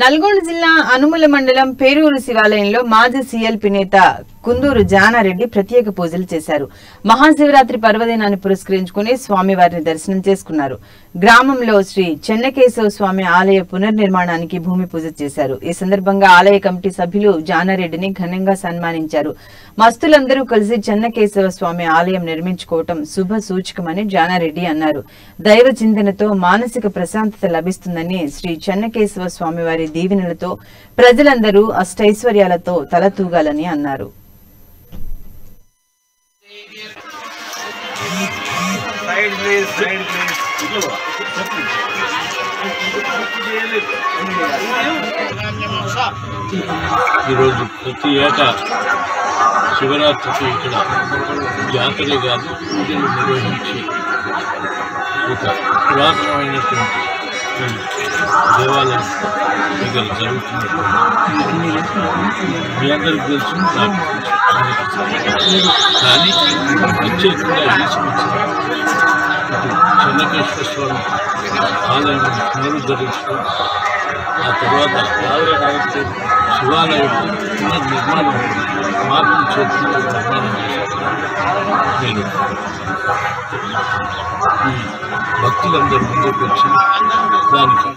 నల్గొండ జిల్లా అనుముల మండలం పేరూరు శివాలయంలో మాజీ సీఎల్పీ నేత కుందూరు జానారెడ్డి ప్రత్యేక పూజలు చేశారు. మహాశివరాత్రి పర్వదినాన్ని పురస్కరించుకుని స్వామివారిని దర్శనం చేసుకున్నారు. గ్రామంలో శ్రీ చెన్నకేశవ స్వామి ఆలయ పునర్నిర్మాణానికి భూమి పూజ చేశారు. ఈ సందర్భంగా ఆలయ కమిటీ సభ్యులు జానారెడ్డిని ఘనంగా సన్మానించారు. మస్తులందరూ కలిసి చెన్నకేశవ స్వామి ఆలయం నిర్మించుకోవటం శుభ సూచకమని జానారెడ్డి అన్నారు. దైవ చింతనతో మానసిక ప్రశాంతత లభిస్తుందని, శ్రీ చెన్నకేశవ స్వామివారి దీవెనలతో ప్రజలందరూ అష్టైశ్వర్యాలతో తలతూగాలని అన్నారు. ఈరోజు ప్రతి ఏటా శివరాత్రికి ఇక్కడ జాతరే కాదు పూజలు నిర్వహించి ఒక పురాతనమైనటువంటి దేవాలయం ఇక్కడ జరుగుతున్నటువంటి మీ అందరికీ తెలుసు, నాకు కానీ ప్రత్యేకంగా ఈ సంవత్సరం చెన్నకేశ్వర స్వామి ఆలయం పునరుద్ధరించడం, ఆ తర్వాత శివాలయం పునర్నిర్మాణం మార్పులు చేతుల్లో నిర్మాణం చేశారు. నేను ఈ భక్తులందరూ ముందుకు వచ్చి దానికి